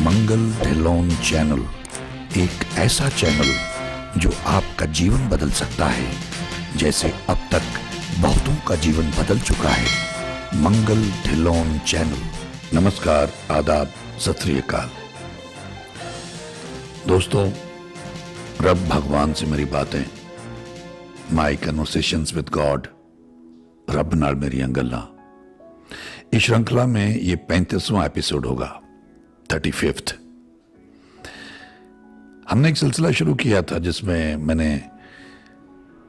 मंगल Dhillon channel एक ऐसा channel जो आपका जीवन बदल सकता है, जैसे अब तक बहुतों का जीवन बदल चुका है। मंगल ढिल्लोन चैनल। नमस्कार, आदाब, सत श्री अकाल। दोस्तों, रब भगवान से मेरी बातें, माई कन्वर्सेशंस विद गॉड, रब नाल मेरी गल्लां। इस श्रृंखला में ये 35वां एपिसोड होगा, 35th। हमने एक सिलसिला शुरू किया था जिसमें मैंने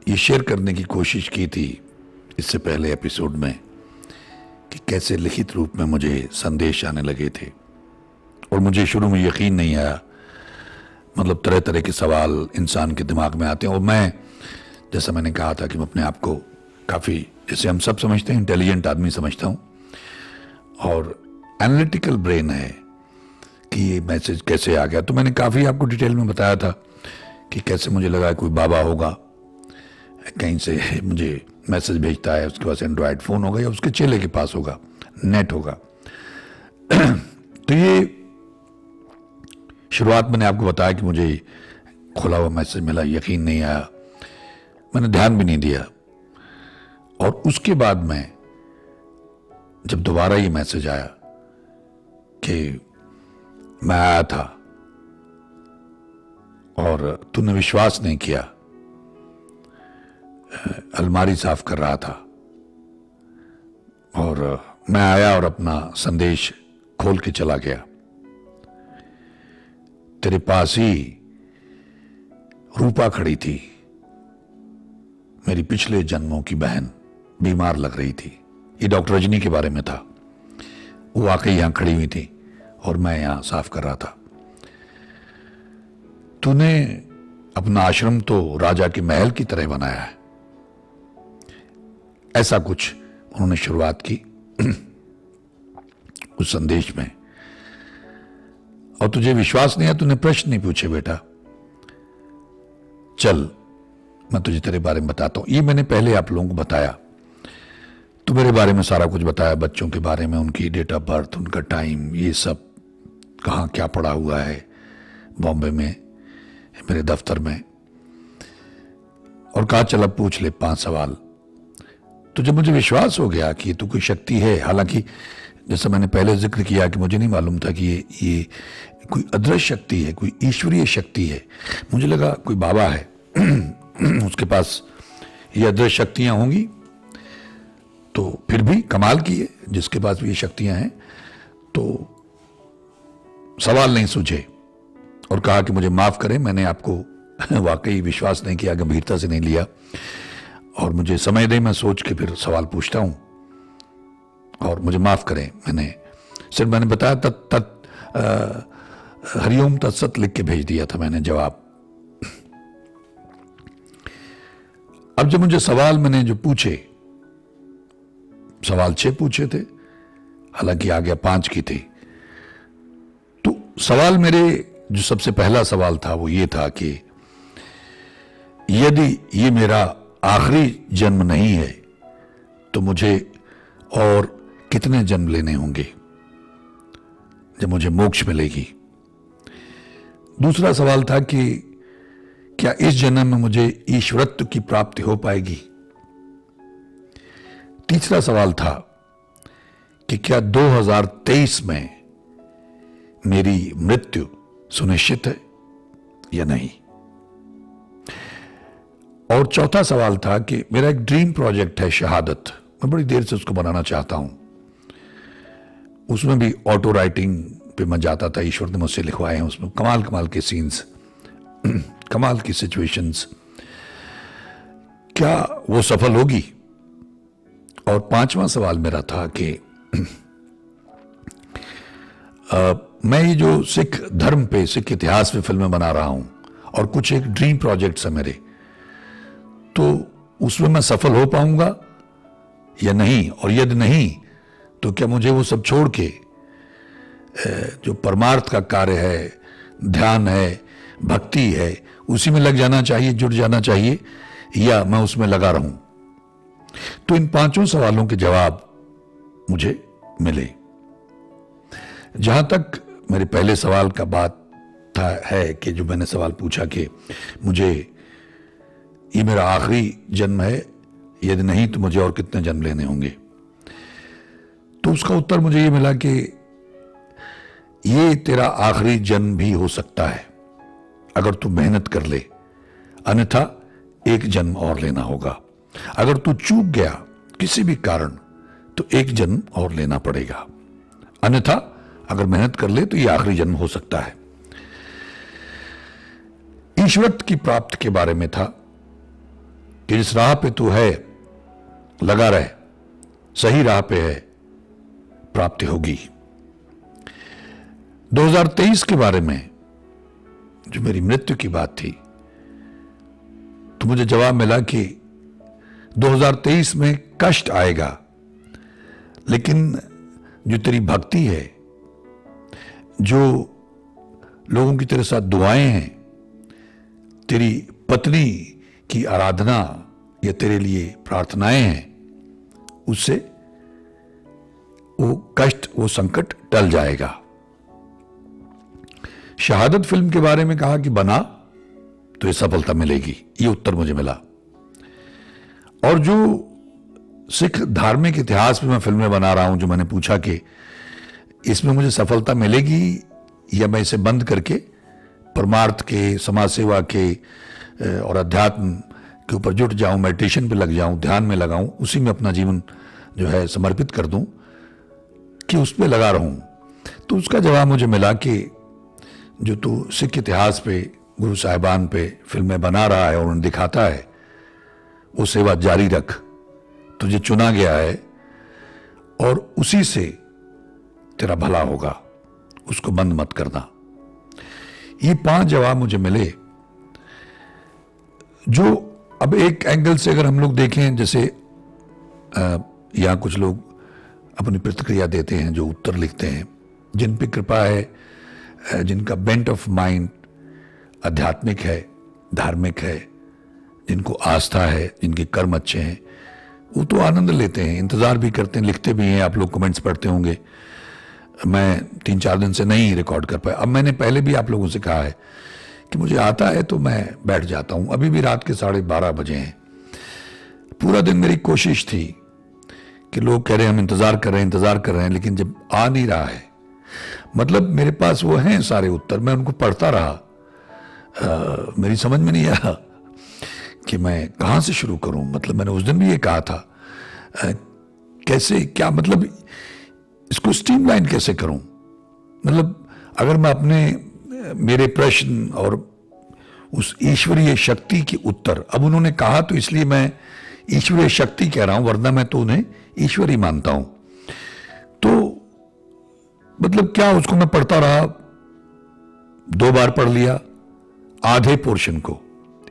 ये शेयर करने की कोशिश की थी इससे पहले एपिसोड में कि कैसे लिखित रूप में मुझे संदेश आने लगे थे और मुझे शुरू में यकीन नहीं आया। मतलब तरह तरह के सवाल इंसान के दिमाग में आते हैं और मैं, जैसा मैंने कहा था कि मैं अपने आप को काफ़ी, जैसे हम सब समझते हैं, इंटेलिजेंट आदमी समझता हूँ और एनालिटिकल ब्रेन है कि ये मैसेज कैसे आ गया। तो मैंने काफ़ी आपको डिटेल में बताया था कि कैसे मुझे लगा कोई बाबा होगा, कहीं से मुझे मैसेज भेजता है, उसके पास एंड्रॉयड फ़ोन होगा या उसके चेले के पास होगा, नेट होगा। तो ये शुरुआत मैंने आपको बताया कि मुझे खुला हुआ मैसेज मिला, यकीन नहीं आया, मैंने ध्यान भी नहीं दिया। और उसके बाद मैं जब दोबारा ये मैसेज आया कि मैं आया था और तूने विश्वास नहीं किया, अलमारी साफ कर रहा था और मैं आया और अपना संदेश खोल के चला गया। तेरे पास ही रूपा खड़ी थी, मेरी पिछले जन्मों की बहन, बीमार लग रही थी। ये डॉक्टर रजनी के बारे में था। वो वाकई यहां खड़ी हुई थी और मैं यहां साफ कर रहा था। तूने अपना आश्रम तो राजा के महल की तरह बनाया है, ऐसा कुछ उन्होंने शुरुआत की उस संदेश में। और तुझे विश्वास नहीं है, तूने प्रश्न नहीं पूछे बेटा। चल, मैं तुझे तेरे बारे में बताता हूं। ये मैंने पहले आप लोगों को बताया, तो मेरे बारे में सारा कुछ बताया, बच्चों के बारे में, उनकी डेट ऑफ बर्थ, उनका टाइम, ये सब, कहाँ क्या पड़ा हुआ है बॉम्बे में मेरे दफ्तर में। और कहा चल अब पूछ ले 5 सवाल। तो जब मुझे विश्वास हो गया कि तू कोई शक्ति है, हालांकि जैसा मैंने पहले जिक्र किया कि मुझे नहीं मालूम था कि ये कोई अदृश्य शक्ति है, कोई ईश्वरीय शक्ति है। मुझे लगा कोई बाबा है उसके पास ये अदृश्य शक्तियां होंगी, तो फिर भी कमाल की है जिसके पास भी ये शक्तियां हैं। तो सवाल नहीं सूझे और कहा कि मुझे माफ करें, मैंने आपको वाकई विश्वास नहीं किया, गंभीरता से नहीं लिया और मुझे समय दे, मैं सोच के फिर सवाल पूछता हूं और मुझे माफ करें। मैंने बताया हरिओम तत्सत लिख के भेज दिया था मैंने जवाब। अब जब मुझे सवाल मैंने जो पूछे, सवाल 6 पूछे थे, हालांकि आगे 5 की थी। तो सवाल मेरे जो सबसे पहला सवाल था वो ये था कि यदि ये मेरा आखिरी जन्म नहीं है तो मुझे और कितने जन्म लेने होंगे जब मुझे मोक्ष मिलेगी। दूसरा सवाल था कि क्या इस जन्म में मुझे ईश्वरत्व की प्राप्ति हो पाएगी। तीसरा सवाल था कि क्या 2023 में मेरी मृत्यु सुनिश्चित है या नहीं। और चौथा सवाल था कि मेरा एक ड्रीम प्रोजेक्ट है शहादत, मैं बड़ी देर से उसको बनाना चाहता हूं। उसमें भी ऑटो राइटिंग पे मैं जाता था, ईश्वर ने मुझसे लिखवाए हैं उसमें कमाल कमाल के सीन्स, कमाल की सिचुएशंस। क्या वो सफल होगी। और 5वां सवाल मेरा था कि मैं ये जो सिख धर्म पे, सिख इतिहास पे फिल्में बना रहा हूं और कुछ एक ड्रीम प्रोजेक्ट्स है मेरे, तो उसमें मैं सफल हो पाऊंगा या नहीं। और यदि नहीं तो क्या मुझे वो सब छोड़ के जो परमार्थ का कार्य है, ध्यान है, भक्ति है, उसी में लग जाना चाहिए, जुड़ जाना चाहिए, या मैं उसमें लगा रहूं। तो इन 5 सवालों के जवाब मुझे मिले। जहां तक मेरे पहले सवाल का बात था है कि जो मैंने सवाल पूछा कि मुझे ये मेरा आखिरी जन्म है, यदि नहीं तो मुझे और कितने जन्म लेने होंगे। तो उसका उत्तर मुझे ये मिला कि ये तेरा आखिरी जन्म भी हो सकता है अगर तू मेहनत कर ले, अन्यथा एक जन्म और लेना होगा। अगर तू चूक गया किसी भी कारण तो एक जन्म और लेना पड़ेगा, अन्यथा अगर मेहनत कर ले तो ये आखिरी जन्म हो सकता है। ईश्वर की प्राप्ति के बारे में था कि जिस राह पे तू है लगा रहे, सही राह पे है, प्राप्ति होगी। 2023 के बारे में जो मेरी मृत्यु की बात थी, तो मुझे जवाब मिला कि 2023 में कष्ट आएगा, लेकिन जो तेरी भक्ति है, जो लोगों की तेरे साथ दुआएं हैं, तेरी पत्नी की आराधना या तेरे लिए प्रार्थनाएं हैं, उससे वो कष्ट, वो संकट टल जाएगा। शहादत फिल्म के बारे में कहा कि बना तो ये सफलता मिलेगी, ये उत्तर मुझे मिला। और जो सिख धार्मिक इतिहास में मैं फिल्में बना रहा हूं, जो मैंने पूछा कि इसमें मुझे सफलता मिलेगी या मैं इसे बंद करके परमार्थ के, समाज सेवा के और अध्यात्म के ऊपर जुट जाऊं, मेडिटेशन पे लग जाऊं, ध्यान में लगाऊं, उसी में अपना जीवन जो है समर्पित कर दूं, कि उस पर लगा रहूं। तो उसका जवाब मुझे मिला कि जो तू सिख इतिहास पे, गुरु साहिबान पे फिल्में बना रहा है और उन्हें दिखाता है, वो सेवा जारी रख, तुझे चुना गया है और उसी से तेरा भला होगा, उसको बंद मत करना। ये 5 जवाब मुझे मिले, जो अब एक एंगल से अगर हम लोग देखें, जैसे यहां कुछ लोग अपनी प्रतिक्रिया देते हैं, जो उत्तर लिखते हैं, जिन पे कृपा है, जिनका बेंट ऑफ माइंड आध्यात्मिक है, धार्मिक है, जिनको आस्था है, जिनके कर्म अच्छे हैं, वो तो आनंद लेते हैं, इंतजार भी करते हैं, लिखते भी हैं। आप लोग कमेंट्स पढ़ते होंगे। मैं 3-4 दिन से नहीं रिकॉर्ड कर पाया। अब मैंने पहले भी आप लोगों से कहा है कि मुझे आता है तो मैं बैठ जाता हूं। अभी भी रात के 12:30 बजे हैं। पूरा दिन मेरी कोशिश थी कि लोग कह रहे हैं हम इंतजार कर रहे हैं, लेकिन जब आ नहीं रहा है, मतलब मेरे पास वो हैं सारे उत्तर, मैं उनको पढ़ता रहा, मेरी समझ में नहीं आया कि मैं कहां से शुरू करूं। मतलब मैंने उस दिन भी ये कहा था, कैसे, क्या मतलब इसको स्ट्रीमलाइन कैसे करूं। मतलब अगर मैं अपने मेरे प्रश्न और उस ईश्वरीय शक्ति के उत्तर, अब उन्होंने कहा तो इसलिए मैं ईश्वरीय शक्ति कह रहा हूं, वरना मैं तो उन्हें ईश्वर ही मानता हूं। तो मतलब क्या, उसको मैं पढ़ता रहा, 2 बार पढ़ लिया, आधे पोर्शन को,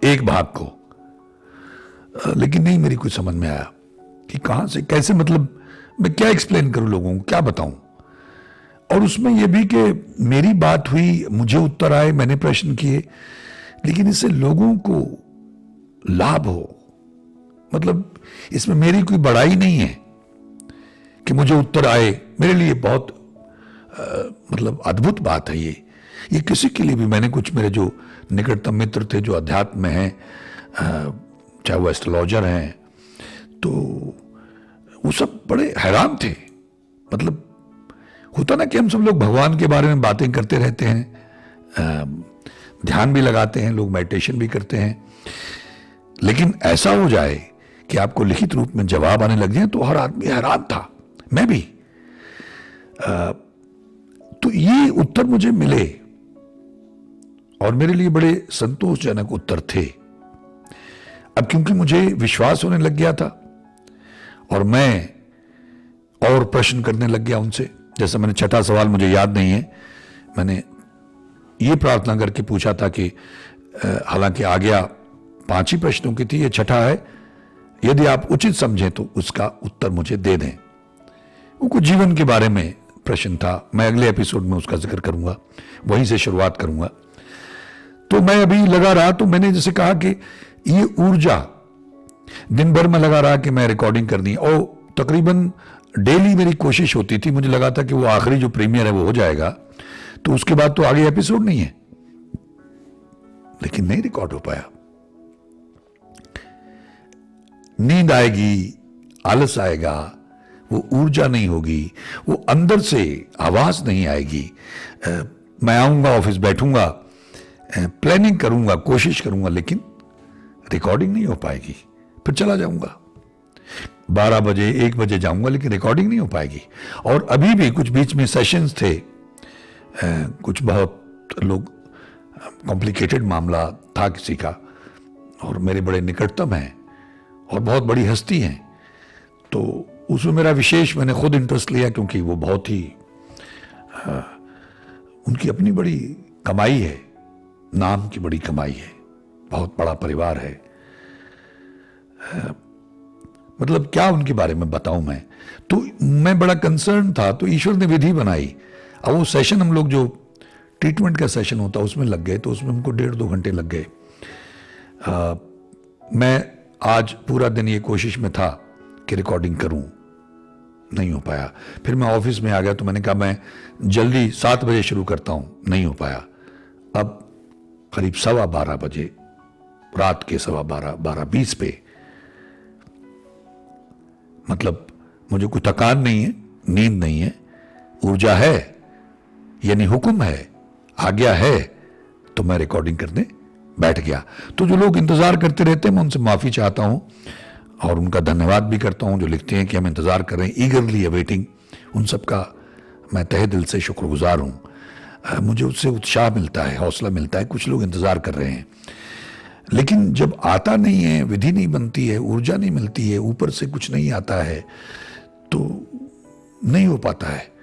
एक भाग को, लेकिन नहीं मेरी कुछ समझ में आया कि कहां से कैसे, मतलब मैं क्या एक्सप्लेन करूं लोगों को, क्या बताऊं। और उसमें यह भी कि मेरी बात हुई, मुझे उत्तर आए, मैंने प्रश्न किए, लेकिन इससे लोगों को लाभ हो, मतलब इसमें मेरी कोई बड़ाई नहीं है कि मुझे उत्तर आए। मेरे लिए बहुत मतलब अद्भुत बात है ये किसी के लिए भी। मैंने कुछ मेरे जो निकटतम मित्र थे जो अध्यात्म में हैं, चाहे वो एस्ट्रोलॉजर हैं, तो वो सब बड़े हैरान थे। मतलब होता ना कि हम सब लोग भगवान के बारे में बातें करते रहते हैं, ध्यान भी लगाते हैं, लोग मेडिटेशन भी करते हैं, लेकिन ऐसा हो जाए कि आपको लिखित रूप में जवाब आने लग जाए तो हर आदमी हैरान था, मैं भी। तो ये उत्तर मुझे मिले और मेरे लिए बड़े संतोषजनक उत्तर थे। अब क्योंकि मुझे विश्वास होने लग गया था और मैं और प्रश्न करने लग गया उनसे। जैसा मैंने 6ठा सवाल मुझे याद नहीं है, मैंने ये प्रार्थना करके पूछा था कि हालांकि आज्ञा 5 ही प्रश्नों की थी, ये 6ठा है, यदि आप उचित समझें तो उसका उत्तर मुझे दे दें। वो कुछ जीवन के बारे में प्रश्न था, मैं अगले एपिसोड में उसका जिक्र करूंगा, वहीं से शुरुआत करूंगा। तो मैं अभी लगा रहा, तो मैंने जैसे कहा कि ये ऊर्जा दिन भर में लगा रहा कि मैं रिकॉर्डिंग करनी, और तकरीबन डेली मेरी कोशिश होती थी। मुझे लगा था कि वो आखिरी जो प्रीमियर है वो हो जाएगा तो उसके बाद तो आगे एपिसोड नहीं है, लेकिन नहीं रिकॉर्ड हो पाया। नींद आएगी, आलस आएगा, वो ऊर्जा नहीं होगी, वो अंदर से आवाज नहीं आएगी। मैं आऊंगा, ऑफिस बैठूंगा, प्लानिंग करूंगा, कोशिश करूंगा, लेकिन रिकॉर्डिंग नहीं हो पाएगी। फिर चला जाऊंगा, 12 बजे 1 बजे जाऊंगा, लेकिन रिकॉर्डिंग नहीं हो पाएगी। और अभी भी कुछ बीच में सेशंस थे, कुछ बहुत लोग, कॉम्प्लिकेटेड मामला था किसी का, और मेरे बड़े निकटतम हैं और बहुत बड़ी हस्ती हैं, तो उसमें मेरा विशेष मैंने खुद इंटरेस्ट लिया, क्योंकि वो बहुत ही उनकी अपनी बड़ी कमाई है, नाम की बड़ी कमाई है, बहुत बड़ा परिवार है। मतलब क्या उनके बारे में बताऊं मैं, तो मैं बड़ा कंसर्न था, तो ईश्वर ने विधि बनाई। अब वो सेशन हम लोग जो ट्रीटमेंट का सेशन होता उसमें लग गए, तो उसमें हमको 1.5-2 घंटे लग गए। मैं आज पूरा दिन ये कोशिश में था कि रिकॉर्डिंग करूं, नहीं हो पाया। फिर मैं ऑफिस में आ गया, तो मैंने कहा मैं जल्दी 7 बजे शुरू करता हूं, नहीं हो पाया। अब करीब 12:15 बजे, रात के 12:15, 12:20 पे, मतलब मुझे कोई थकान नहीं है, नींद नहीं है, ऊर्जा है, यानी हुक्म है, आज्ञा है, तो मैं रिकॉर्डिंग करने बैठ गया। तो जो लोग इंतजार करते रहते हैं, मैं उनसे माफी चाहता हूं और उनका धन्यवाद भी करता हूं, जो लिखते हैं कि हम इंतजार कर रहे हैं, ईगरली अवेटिंग, उन सबका मैं तहे दिल से शुक्रगुजार हूं। मुझे उससे उत्साह मिलता है, हौसला मिलता है, कुछ लोग इंतजार कर रहे हैं। लेकिन जब आता नहीं है, विधि नहीं बनती है, ऊर्जा नहीं मिलती है, ऊपर से कुछ नहीं आता है, तो नहीं हो पाता है।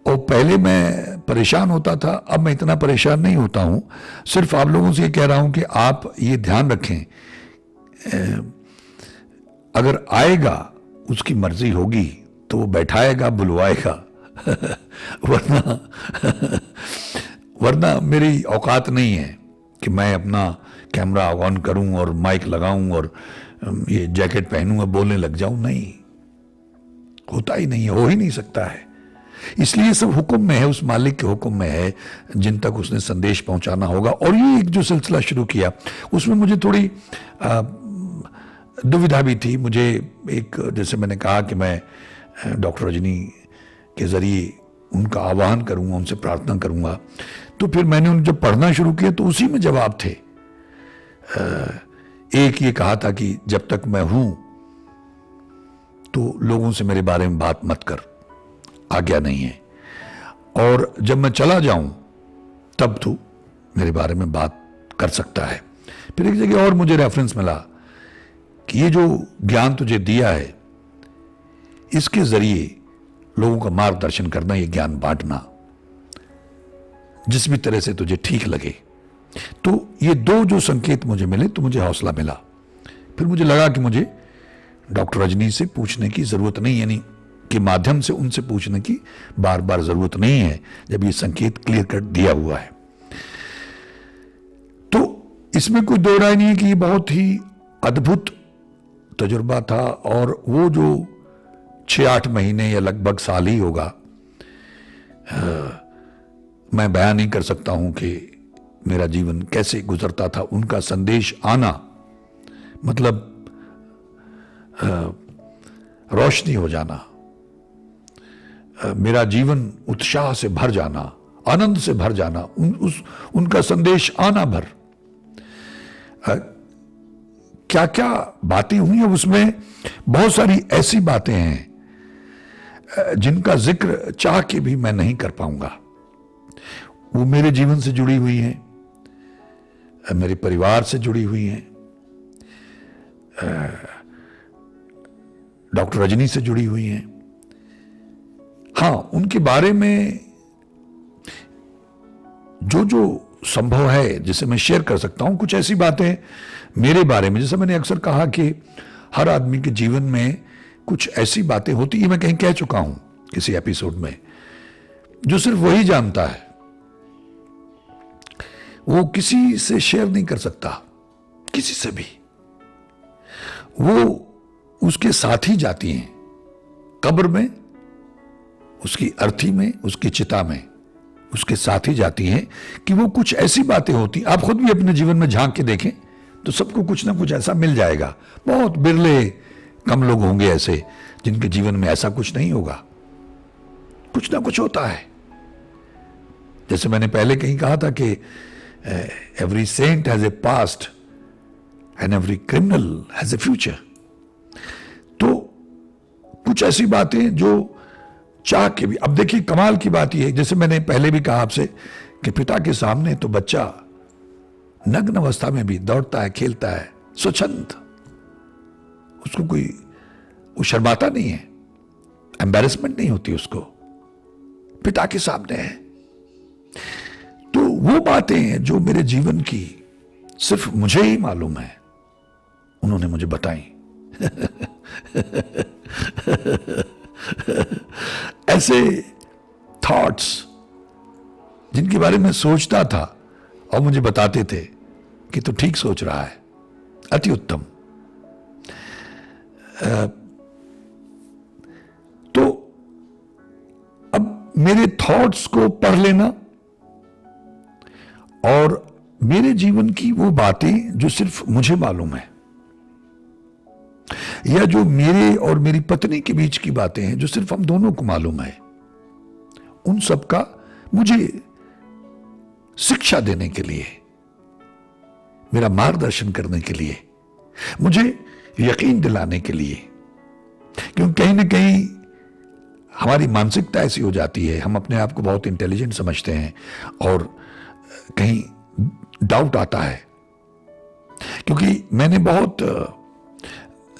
और पहले मैं परेशान होता था, अब मैं इतना परेशान नहीं होता हूं। सिर्फ आप लोगों से ये कह रहा हूं कि आप ये ध्यान रखें, अगर आएगा, उसकी मर्जी होगी तो वो बैठाएगा, बुलवाएगा वरना मेरी औकात नहीं है कि मैं अपना कैमरा ऑन करूं और माइक लगाऊं और ये जैकेट पहनूं और बोलने लग जाऊं। नहीं, होता ही नहीं है, हो ही नहीं सकता है। इसलिए सब हुक्म में है, उस मालिक के हुक्म में है, जिन तक उसने संदेश पहुंचाना होगा। और ये एक जो सिलसिला शुरू किया, उसमें मुझे थोड़ी दुविधा भी थी। मुझे एक, जैसे मैंने कहा कि मैं डॉक्टर रजनी के जरिए उनका आह्वान करूंगा, उनसे प्रार्थना करूंगा, तो फिर मैंने उन जब पढ़ना शुरू किया तो उसी में जवाब थे। एक ये कहा था कि जब तक मैं हूं तो लोगों से मेरे बारे में बात मत कर, आज्ञा नहीं है, और जब मैं चला जाऊं तब तू मेरे बारे में बात कर सकता है। फिर एक जगह और मुझे रेफरेंस मिला कि ये जो ज्ञान तुझे दिया है, इसके जरिए लोगों का मार्गदर्शन करना, ये ज्ञान बांटना, जिस भी तरह से तुझे ठीक लगे। तो ये 2 जो संकेत मुझे मिले, तो मुझे हौसला मिला। फिर मुझे लगा कि मुझे डॉक्टर रजनी से पूछने की जरूरत नहीं, यानी के माध्यम से उनसे पूछने की बार बार जरूरत नहीं है, जब ये संकेत क्लियर कट दिया हुआ है। तो इसमें कोई दो राय नहीं है कि ये बहुत ही अद्भुत तजुर्बा था। और वो जो 6-8 महीने या लगभग साल ही होगा, मैं बयान नहीं कर सकता हूं कि मेरा जीवन कैसे गुजरता था। उनका संदेश आना मतलब रोशनी हो जाना, मेरा जीवन उत्साह से भर जाना, आनंद से भर जाना, उनका संदेश आना भर। क्या क्या बातें हुई हैं उसमें, बहुत सारी ऐसी बातें हैं जिनका जिक्र चाह के भी मैं नहीं कर पाऊंगा। वो मेरे जीवन से जुड़ी हुई हैं, मेरे परिवार से जुड़ी हुई हैं, डॉक्टर रजनी से जुड़ी हुई हैं। हाँ, उनके बारे में जो जो संभव है जिसे मैं शेयर कर सकता हूं, कुछ ऐसी बातें मेरे बारे में, जैसे मैंने अक्सर कहा कि हर आदमी के जीवन में कुछ ऐसी बातें होती है, मैं कहीं कह चुका हूं किसी एपिसोड में, जो सिर्फ वही जानता है, वो किसी से शेयर नहीं कर सकता, किसी से भी। वो उसके साथ ही जाती हैं, कब्र में, उसकी अर्थी में, उसकी चिता में, उसके साथ ही जाती हैं कि वो कुछ ऐसी बातें होती, आप खुद भी अपने जीवन में झांक के देखें तो सबको कुछ ना कुछ ऐसा मिल जाएगा। बहुत बिरले कम लोग होंगे ऐसे जिनके जीवन में ऐसा कुछ नहीं होगा, कुछ ना कुछ होता है। जैसे मैंने पहले कहीं कहा था कि every saint has a past and every criminal has a future. तो कुछ ऐसी बातें जो चाह के भी, अब देखिए कमाल की बात यह है, जैसे मैंने पहले भी कहा आपसे कि पिता के सामने तो बच्चा नग्न अवस्था में भी दौड़ता है, खेलता है, स्वच्छंद, उसको कोई वो शर्माता नहीं है, एम्बैरेसमेंट नहीं होती उसको, पिता के सामने है। तो वो बातें हैं जो मेरे जीवन की सिर्फ मुझे ही मालूम है, उन्होंने मुझे बताई। ऐसे थॉट्स जिनके बारे में सोचता था और मुझे बताते थे कि तू ठीक सोच रहा है, अति उत्तम। तो अब मेरे थॉट्स को पढ़ लेना और मेरे जीवन की वो बातें जो सिर्फ मुझे मालूम है, या जो मेरे और मेरी पत्नी के बीच की बातें हैं जो सिर्फ हम दोनों को मालूम है, उन सब का मुझे शिक्षा देने के लिए, मेरा मार्गदर्शन करने के लिए, मुझे यकीन दिलाने के लिए। क्योंकि कहीं ना कहीं हमारी मानसिकता ऐसी हो जाती है, हम अपने आप को बहुत इंटेलिजेंट समझते हैं और कहीं डाउट आता है। क्योंकि मैंने बहुत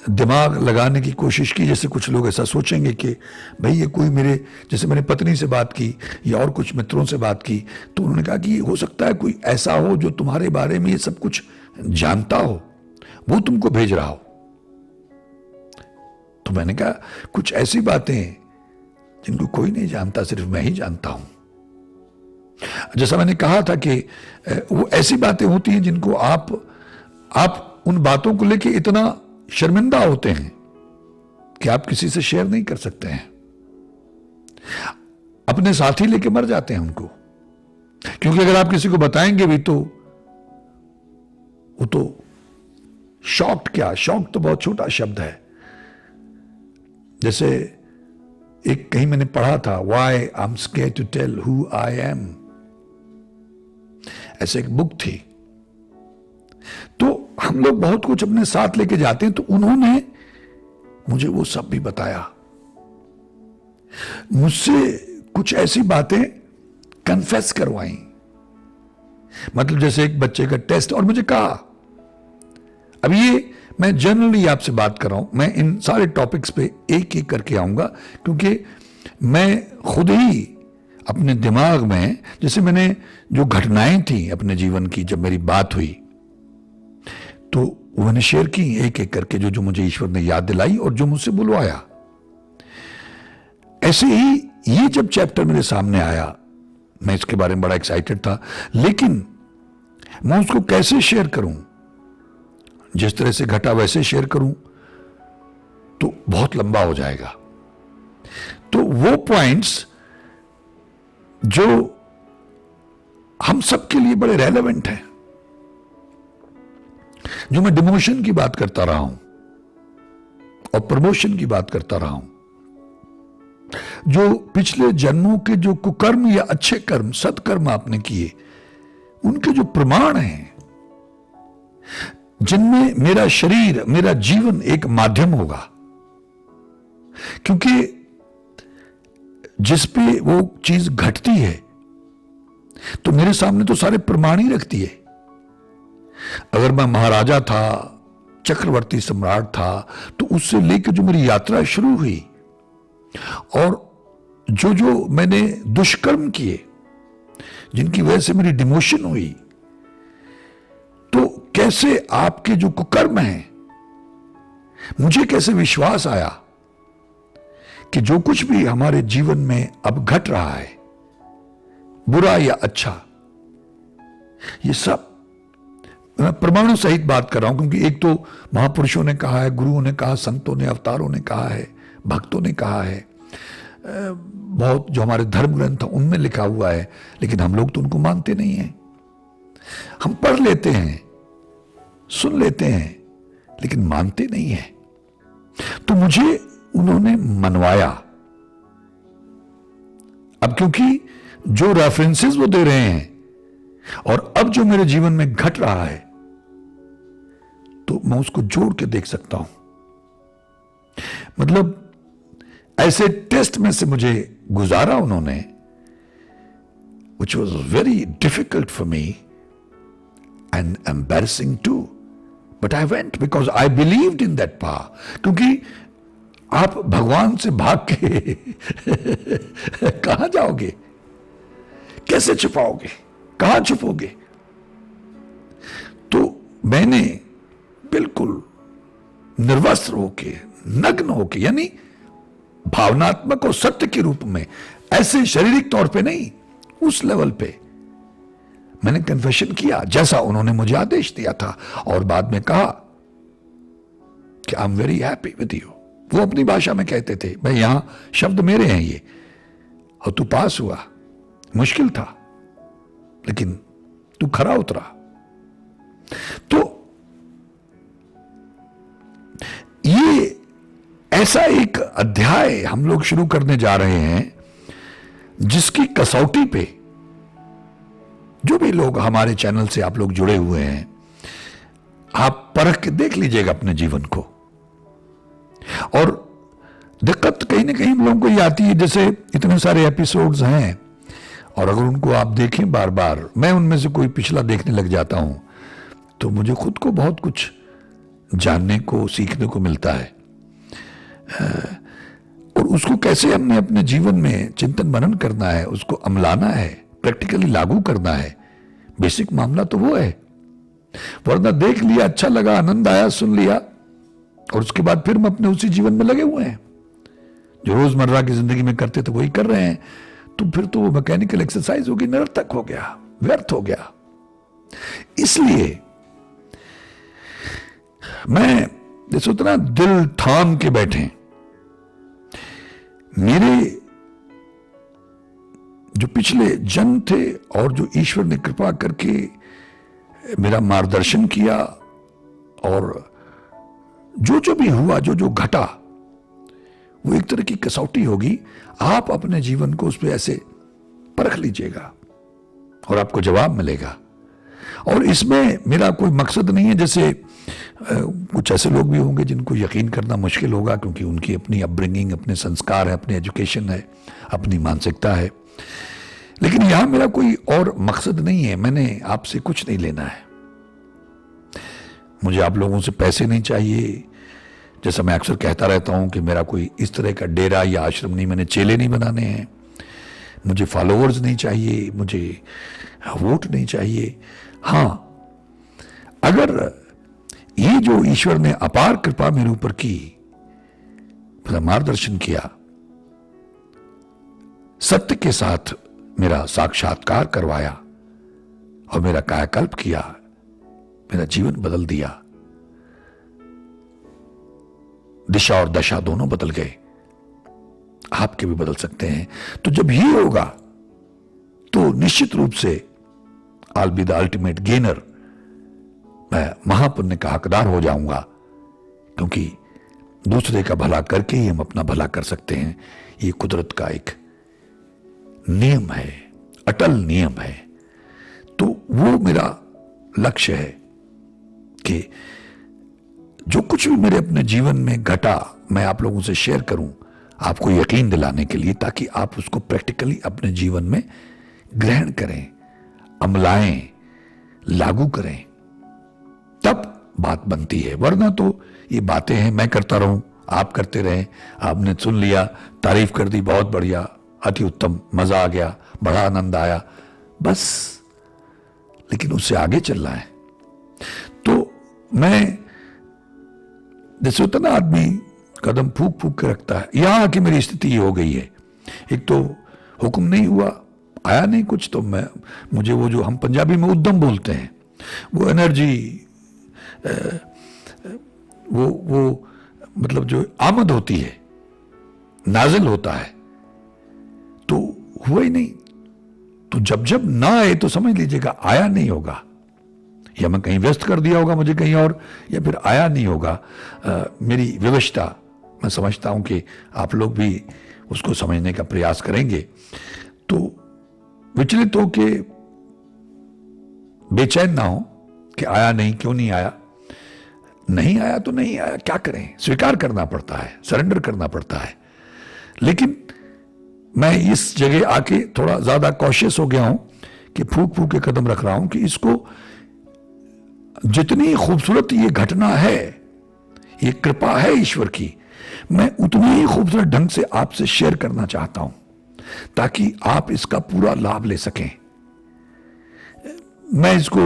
दिमाग लगाने की कोशिश की, जैसे कुछ लोग ऐसा सोचेंगे कि भाई ये कोई मेरे, जैसे मैंने पत्नी से बात की या और कुछ मित्रों से बात की तो उन्होंने कहा कि हो सकता है कोई ऐसा हो जो तुम्हारे बारे में ये सब कुछ जानता हो, वो तुमको भेज रहा हो। तो मैंने कहा कुछ ऐसी बातें जिनको कोई नहीं जानता, सिर्फ मैं ही जानता हूं। जैसा मैंने कहा था कि वो ऐसी बातें होती हैं जिनको आप उन बातों को लेके इतना शर्मिंदा होते हैं कि आप किसी से शेयर नहीं कर सकते हैं, अपने साथ ही लेके मर जाते हैं उनको। क्योंकि अगर आप किसी को बताएंगे भी तो वो तो शॉक्ड, क्या शॉक तो बहुत छोटा शब्द है। जैसे एक कहीं मैंने पढ़ा था, why I am scared to tell who I am, ऐसे एक बुक थी। तो हम लोग बहुत कुछ अपने साथ लेके जाते हैं, तो उन्होंने मुझे वो सब भी बताया, मुझसे कुछ ऐसी बातें कन्फेस करवाई। मतलब जैसे एक बच्चे का टेस्ट, और मुझे कहा, अब ये मैं जनरली आपसे बात कर रहा हूं, मैं इन सारे टॉपिक्स पे एक एक करके आऊंगा, क्योंकि मैं खुद ही अपने दिमाग में, जैसे मैंने जो घटनाएं थी अपने जीवन की, जब मेरी बात हुई तो वो मैंने शेयर की एक एक करके, जो मुझे ईश्वर ने याद दिलाई और जो मुझसे बुलवाया। ऐसे ही ये जब चैप्टर मेरे सामने आया, मैं इसके बारे में बड़ा एक्साइटेड था, लेकिन मैं उसको कैसे शेयर करूं, जिस तरह से घटा वैसे शेयर करूं तो बहुत लंबा हो जाएगा। तो वो पॉइंट्स जो हम सबके लिए बड़े रेलेवेंट हैं, जो मैं डिमोशन की बात करता रहा हूं और प्रमोशन की बात करता रहा हूं, जो पिछले जन्मों के जो कुकर्म या अच्छे कर्म, सत्कर्म आपने किए, उनके जो प्रमाण हैं, जिनमें मेरा शरीर, मेरा जीवन एक माध्यम होगा। क्योंकि जिस पे वो चीज घटती है तो मेरे सामने तो सारे प्रमाण ही रखती है। अगर मैं महाराजा था, चक्रवर्ती सम्राट था, तो उससे लेकर जो मेरी यात्रा शुरू हुई और जो मैंने दुष्कर्म किए, जिनकी वजह से मेरी डिमोशन हुई, तो कैसे आपके जो कुकर्म हैं, मुझे कैसे विश्वास आया कि जो कुछ भी हमारे जीवन में अब घट रहा है, बुरा या अच्छा, ये सब मैं प्रमाणों सहित बात कर रहा हूं। क्योंकि एक तो महापुरुषों ने कहा है, गुरुओं ने कहा, संतों ने, अवतारों ने कहा है, भक्तों ने कहा है, बहुत जो हमारे धर्म ग्रंथ उनमें लिखा हुआ है, लेकिन हम लोग तो उनको मानते नहीं हैं। हम पढ़ लेते हैं, सुन लेते हैं, लेकिन मानते नहीं हैं। तो मुझे उन्होंने मनवाया। अब क्योंकि जो रेफरेंसेस वो दे रहे हैं और अब जो मेरे जीवन में घट रहा है, तो मैं उसको जोड़ के देख सकता हूं। मतलब ऐसे टेस्ट में से मुझे गुजारा उन्होंने, which was very difficult for me and embarrassing too, but I went because I believed in that power. क्योंकि आप भगवान से भाग के कहां जाओगे, कैसे छुपाओगे, कहां छुपोगे? तो मैंने बिल्कुल निर्वस्त्र होके, नग्न होके, यानी भावनात्मक और सत्य के रूप में, ऐसे शारीरिक तौर पे नहीं, उस लेवल पे मैंने कन्फेशन किया जैसा उन्होंने मुझे आदेश दिया था। और बाद में कहा कि I am very happy with you. वो अपनी भाषा में कहते थे, भाई यहां शब्द मेरे हैं ये, और तू पास हुआ, मुश्किल था लेकिन तू खरा उतरा। तो ये ऐसा एक अध्याय हम लोग शुरू करने जा रहे हैं जिसकी कसौटी पे जो भी लोग हमारे चैनल से आप लोग जुड़े हुए हैं, आप परख के देख लीजिएगा अपने जीवन को। और दिक्कत कहीं ना कहीं हम लोगों को ये आती है, जैसे इतने सारे एपिसोड्स हैं और अगर उनको आप देखें बार बार, मैं उनमें से कोई पिछला देखने लग जाता हूं तो मुझे खुद को बहुत कुछ जानने को, सीखने को मिलता है। और उसको कैसे हमने अपने जीवन में चिंतन मनन करना है, उसको अमलाना है, प्रैक्टिकली लागू करना है, बेसिक मामला तो वो है। वरना देख लिया, अच्छा लगा, आनंद आया, सुन लिया और उसके बाद फिर हम अपने उसी जीवन में लगे हुए हैं जो रोजमर्रा की जिंदगी में करते थे, वही कर रहे हैं। तो फिर तो वो मैकेनिकल एक्सरसाइज होगी, निरर्थक हो गया, व्यर्थ हो गया। इसलिए मैं जैसे उतना दिल थाम के बैठे, मेरे जो पिछले जन्म थे और जो ईश्वर ने कृपा करके मेरा मार्गदर्शन किया, और जो जो भी हुआ, जो जो घटा, वो एक तरह की कसौटी होगी। आप अपने जीवन को उस पर ऐसे परख लीजिएगा और आपको जवाब मिलेगा। और इसमें मेरा कोई मकसद नहीं है, जैसे कुछ ऐसे लोग भी होंगे जिनको यकीन करना मुश्किल होगा क्योंकि उनकी अपनी अपब्रिंगिंग, अपने संस्कार है, अपनी एजुकेशन है, अपनी मानसिकता है। लेकिन यहां मेरा कोई और मकसद नहीं है, मैंने आपसे कुछ नहीं लेना है। मुझे आप लोगों से पैसे नहीं चाहिए, जैसा मैं अक्सर कहता रहता हूं कि मेरा कोई इस तरह का डेरा या आश्रम नहीं, मैंने चेले नहीं बनाने हैं। मुझे फॉलोअर्स नहीं चाहिए, मुझे वोट नहीं चाहिए। हां, अगर ये जो ईश्वर ने अपार कृपा मेरे ऊपर की, मेरा मार्गदर्शन किया, सत्य के साथ मेरा साक्षात्कार करवाया और मेरा कायाकल्प किया, मेरा जीवन बदल दिया, दिशा और दशा दोनों बदल गए, आपके भी बदल सकते हैं। तो जब ये होगा तो निश्चित रूप से I will be the ultimate gainer, मैं महापुण्य का हकदार हो जाऊंगा, क्योंकि दूसरे का भला करके ही हम अपना भला कर सकते हैं। ये कुदरत का एक नियम है, अटल नियम है। तो वो मेरा लक्ष्य है कि जो कुछ भी मेरे अपने जीवन में घटा, मैं आप लोगों से शेयर करूं, आपको यकीन दिलाने के लिए, ताकि आप उसको प्रैक्टिकली अपने जीवन में ग्रहण करें, अमलाएं, लागू करें, तब बात बनती है। वरना तो ये बातें हैं, मैं करता रहूं, आप करते रहें, आपने सुन लिया, तारीफ कर दी, बहुत बढ़िया, अति उत्तम, मजा आ गया, बड़ा आनंद आया, बस। लेकिन उससे आगे चलना है। तो मैं, जैसे होता ना आदमी कदम फूक फूक के रखता है, यहां आके मेरी स्थिति ये हो गई है। एक तो हुक्म नहीं हुआ, आया नहीं कुछ, तो मुझे वो जो हम पंजाबी में उद्दम बोलते हैं, वो एनर्जी, वो मतलब जो आमद होती है, नाजिल होता है, हुआ ही नहीं। तो जब जब ना आए तो समझ लीजिएगा आया नहीं होगा, या मैं कहीं व्यस्त कर दिया होगा मुझे कहीं और, या फिर आया नहीं होगा। मेरी विवशता, मैं समझता हूं कि आप लोग भी उसको समझने का प्रयास करेंगे। तो विचलित हो के बेचैन ना हो कि आया नहीं, क्यों नहीं आया। नहीं आया तो नहीं आया, क्या करें, स्वीकार करना पड़ता है, सरेंडर करना पड़ता है। लेकिन मैं इस जगह आके थोड़ा ज्यादा कॉशियस हो गया हूं कि फूक फूक के कदम रख रहा हूं कि इसको, जितनी खूबसूरत ये घटना है, ये कृपा है ईश्वर की, मैं उतनी ही खूबसूरत ढंग से आपसे शेयर करना चाहता हूं ताकि आप इसका पूरा लाभ ले सकें। मैं इसको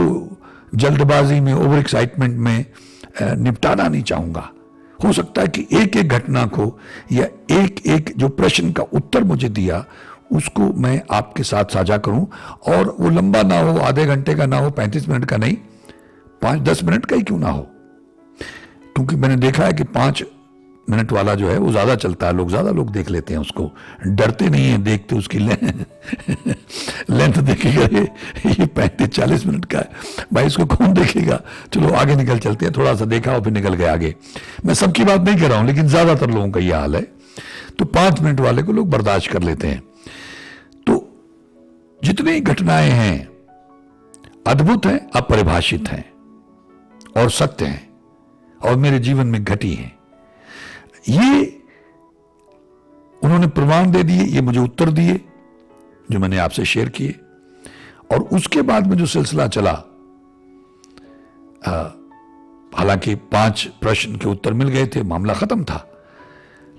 जल्दबाजी में, ओवर एक्साइटमेंट में निपटाना नहीं चाहूंगा। हो सकता है कि एक एक घटना को या एक एक जो प्रश्न का उत्तर मुझे दिया उसको मैं आपके साथ साझा करूं, और वो लंबा ना हो, आधे घंटे का ना हो, 35 मिनट का नहीं, 5-10 मिनट का ही क्यों ना हो। क्योंकि मैंने देखा है कि 5 मिनट वाला जो है वो ज्यादा चलता है, ज्यादा लोग देख लेते हैं उसको, डरते नहीं है देखते उसकी लेंथ देखेगा ये 35-40 मिनट का है भाई, इसको कौन देखेगा, चलो आगे निकल चलते हैं। थोड़ा सा देखा और फिर निकल गए आगे। मैं सबकी बात नहीं कर रहा हूं, लेकिन ज्यादातर लोगों का ये हाल है। तो 5 मिनट वाले को लोग बर्दाश्त कर लेते हैं। तो जितनी घटनाएं हैं अद्भुत हैं, अपरिभाषित हैं और सत्य हैं, और मेरे जीवन में घटी हैं। ये उन्होंने प्रमाण दे दिए, ये मुझे उत्तर दिए जो मैंने आपसे शेयर किए, और उसके बाद में जो सिलसिला चला, हालांकि 5 प्रश्न के उत्तर मिल गए थे, मामला खत्म था।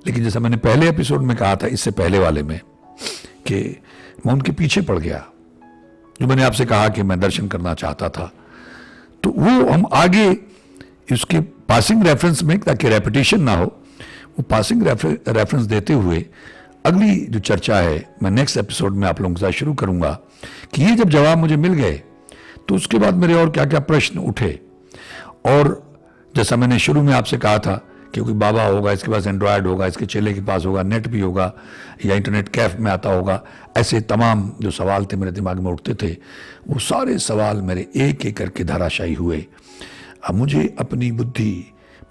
लेकिन जैसा मैंने पहले एपिसोड में कहा था, इससे पहले वाले में, कि मैं उनके पीछे पड़ गया, जो मैंने आपसे कहा कि मैं दर्शन करना चाहता था। तो वो हम आगे उसके पासिंग रेफरेंस में, ताकि रेपिटेशन ना हो, वो पासिंग रेफरेंस देते हुए अगली जो चर्चा है मैं नेक्स्ट एपिसोड में आप लोगों के साथ शुरू करूंगा कि ये जब जवाब मुझे मिल गए तो उसके बाद मेरे और क्या क्या प्रश्न उठे। और जैसा मैंने शुरू में आपसे कहा था, क्योंकि बाबा होगा, इसके पास एंड्रॉयड होगा, इसके चेले के पास होगा, नेट भी होगा, या इंटरनेट कैफ में आता होगा, ऐसे तमाम जो सवाल थे मेरे दिमाग में उठते थे, वो सारे सवाल मेरे एक एक करके धराशायी हुए। अब मुझे अपनी बुद्धि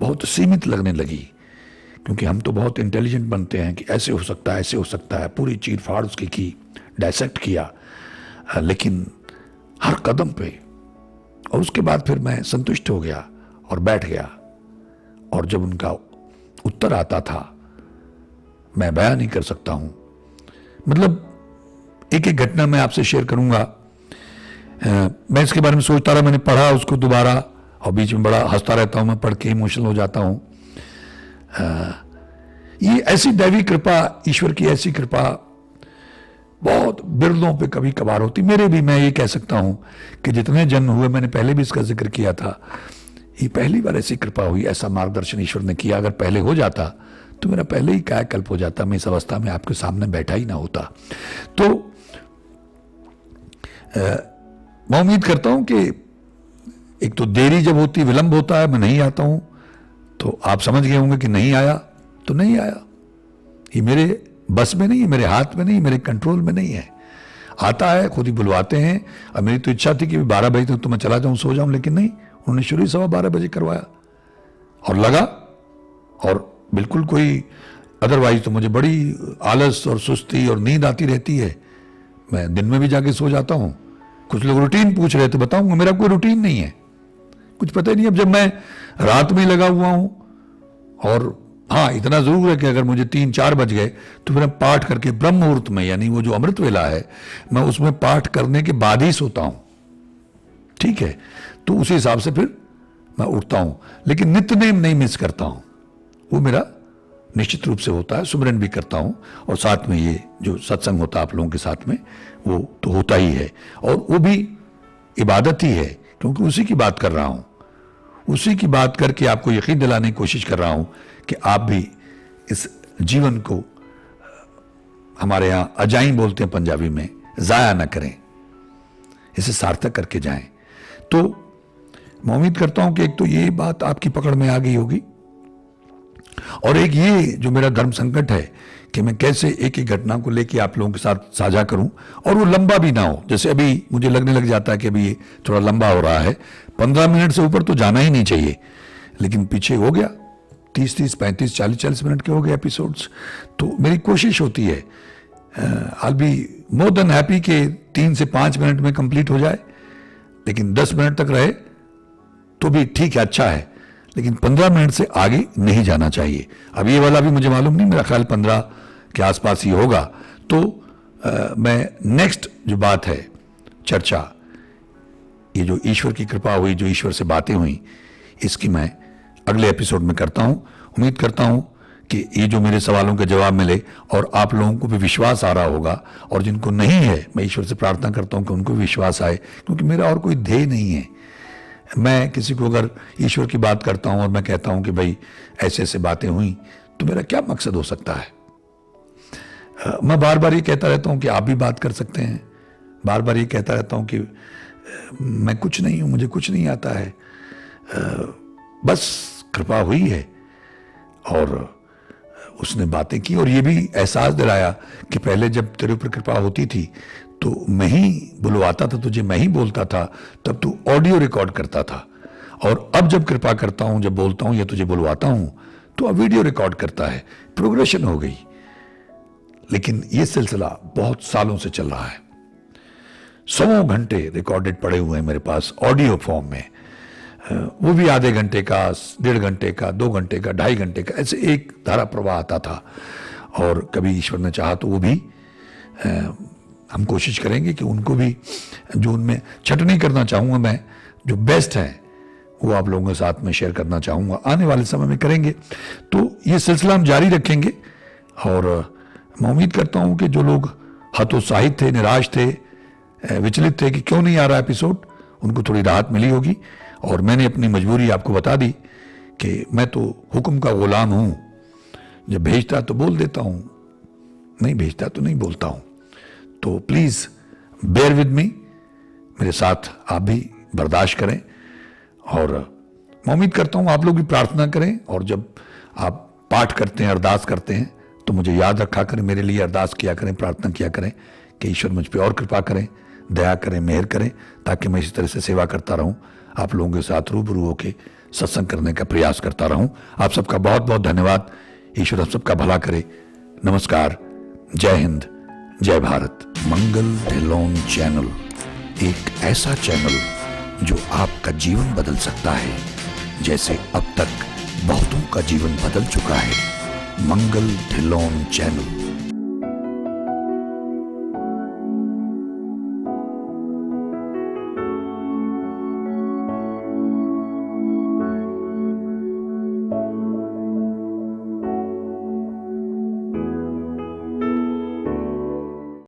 बहुत सीमित लगने लगी, क्योंकि हम तो बहुत इंटेलिजेंट बनते हैं कि ऐसे हो सकता है, ऐसे हो सकता है, पूरी चीर फाड़ उसकी की, डायसेक्ट किया, लेकिन हर कदम पे। और उसके बाद फिर मैं संतुष्ट हो गया और बैठ गया, और जब उनका उत्तर आता था मैं बयान नहीं कर सकता हूं। मतलब एक एक घटना मैं आपसे शेयर करूंगा। मैं इसके बारे में सोचता रहा, मैंने पढ़ा उसको दोबारा, और बीच में बड़ा हंसता रहता हूं, मैं पढ़ के इमोशनल हो जाता हूं। ये ऐसी दैवी कृपा, ईश्वर की ऐसी कृपा बहुत बिरलों पे कभी कभार होती। मेरे भी, मैं ये कह सकता हूं कि जितने जन्म हुए, मैंने पहले भी इसका जिक्र किया था, ये पहली बार ऐसी कृपा हुई, ऐसा मार्गदर्शन ईश्वर ने किया। अगर पहले हो जाता तो मेरा पहले ही कायाकल्प हो जाता, मैं इस अवस्था में आपके सामने बैठा ही ना होता। तो मैं उम्मीद करता हूं कि एक तो देरी जब होती, विलंब होता है, मैं नहीं आता हूं, तो आप समझ गए होंगे कि नहीं आया तो नहीं आया। ये मेरे बस में नहीं है, मेरे हाथ में नहीं, मेरे कंट्रोल में नहीं है। आता है, खुद ही बुलवाते हैं। अब मेरी तो इच्छा थी कि 12 बजे तक तो मैं चला जाऊं, सो जाऊं, लेकिन नहीं, उन्होंने शुरू ही 12:15 बजे करवाया, और लगा। और बिल्कुल कोई, अदरवाइज तो मुझे बड़ी आलस और सुस्ती और नींद आती रहती है, मैं दिन में भी जाके सो जाता हूं। कुछ लोग रूटीन पूछ रहे थे, बताऊंगा मेरा कोई रूटीन नहीं है, कुछ पता ही नहीं। अब जब मैं रात में लगा हुआ हूं, और हाँ इतना जरूर है कि अगर मुझे 3-4 बज गए तो फिर मैं पाठ करके ब्रह्म मुहूर्त में, यानी वो जो अमृत वेला है, मैं उसमें पाठ करने के बाद ही सोता हूं, ठीक है। तो उसी हिसाब से फिर मैं उठता हूं, लेकिन नित्य नेम नहीं मिस करता हूं, वो मेरा निश्चित रूप से होता है। सुमरन भी करता हूं, और साथ में ये जो सत्संग होता है आप लोगों के साथ में, वो तो होता ही है, और वो भी इबादत ही है, क्योंकि उसी की बात कर रहा हूं, उसी की बात करके आपको यकीन दिलाने की कोशिश कर रहा हूं कि आप भी इस जीवन को, हमारे यहां अजाई बोलते हैं पंजाबी में, जाया ना करें, इसे सार्थक करके जाएं। तो मैं उम्मीद करता हूं कि एक तो ये बात आपकी पकड़ में आ गई होगी, और एक ये जो मेरा धर्म संकट है कि मैं कैसे एक एक घटना को लेके आप लोगों के साथ साझा करूं और वो लंबा भी ना हो। जैसे अभी मुझे लगने लग जाता है कि अभी ये थोड़ा लंबा हो रहा है, 15 मिनट से ऊपर तो जाना ही नहीं चाहिए, लेकिन पीछे हो गया 30-30, 35, 40-40 मिनट के हो गए एपिसोड्स। तो मेरी कोशिश होती है, आई बी मोर देन हैप्पी कि 3 से 5 मिनट में कंप्लीट हो जाए, लेकिन 10 मिनट तक रहे तो भी ठीक है, अच्छा है, लेकिन 15 मिनट से आगे नहीं जाना चाहिए। अब ये वाला भी मुझे मालूम नहीं, मेरा ख्याल 15 के आसपास ही होगा। तो मैं नेक्स्ट जो बात है चर्चा, ये जो ईश्वर की कृपा हुई, जो ईश्वर से बातें हुई, इसकी मैं अगले एपिसोड में करता हूं। उम्मीद करता हूं कि ये जो मेरे सवालों के जवाब मिले और आप लोगों को भी विश्वास आ रहा होगा, और जिनको नहीं है मैं ईश्वर से प्रार्थना करता हूं कि उनको भी विश्वास आए, क्योंकि मेरा और कोई ध्येय नहीं है। मैं किसी को अगर ईश्वर की बात करता हूं और मैं कहता हूं कि भाई ऐसे ऐसे बातें हुई, तो मेरा क्या मकसद हो सकता है? मैं बार बार ये कहता रहता हूं कि आप भी बात कर सकते हैं, बार बार ये कहता रहता हूं कि मैं कुछ नहीं हूं, मुझे कुछ नहीं आता है, बस कृपा हुई है और उसने बातें की, और ये भी एहसास दिलाया कि पहले जब तेरे ऊपर कृपा होती थी तो मैं ही बुलवाता था तुझे, मैं ही बोलता था, तब तू ऑडियो रिकॉर्ड करता था, और अब जब कृपा करता हूं, जब बोलता हूं या तुझे बुलवाता हूं, तो अब वीडियो रिकॉर्ड करता है। प्रोग्रेशन हो गई, लेकिन ये सिलसिला बहुत सालों से चल रहा है। 100 घंटे रिकॉर्डेड पड़े हुए हैं मेरे पास ऑडियो फॉर्म में, वो भी आधे घंटे का, 1.5 घंटे का, 2 घंटे का, 2.5 घंटे का, ऐसे एक धारा प्रवाह आता था। और कभी ईश्वर ने चाहा तो वो भी हम कोशिश करेंगे कि उनको भी, जो उनमें छट नहीं करना चाहूँगा मैं, जो बेस्ट है वो आप लोगों के साथ में शेयर करना चाहूँगा, आने वाले समय में करेंगे। तो ये सिलसिला हम जारी रखेंगे, और मैं उम्मीद करता हूँ कि जो लोग हतोत्साहित थे, निराश थे, विचलित थे कि क्यों नहीं आ रहा एपिसोड, उनको थोड़ी राहत मिली होगी। और मैंने अपनी मजबूरी आपको बता दी कि मैं तो हुक्म का गुलाम हूं, जब भेजता तो बोल देता हूं, नहीं भेजता तो नहीं बोलता हूं। तो प्लीज बेयर विद मी, मेरे साथ आप भी बर्दाश्त करें, और मैं उम्मीद करता हूं आप लोग भी प्रार्थना करें, और जब आप पाठ करते हैं, अरदास करते हैं, तो मुझे याद रखा करें, मेरे लिए अरदास किया करें, प्रार्थना किया करें कि ईश्वर मुझ पर और कृपा करें, दया करें, मेहर करें, ताकि मैं इसी तरह से सेवा करता रहूं, आप लोगों के साथ रूबरू होकर सत्संग करने का प्रयास करता रहूं। आप सबका बहुत बहुत धन्यवाद। ईश्वर आप सबका भला करे। नमस्कार, जय हिंद, जय भारत। मंगल ढिल्लोन चैनल एक ऐसा चैनल जो आपका जीवन बदल सकता है, जैसे अब तक बहुतों का जीवन बदल चुका है। मंगल ढिल्लोन चैनल।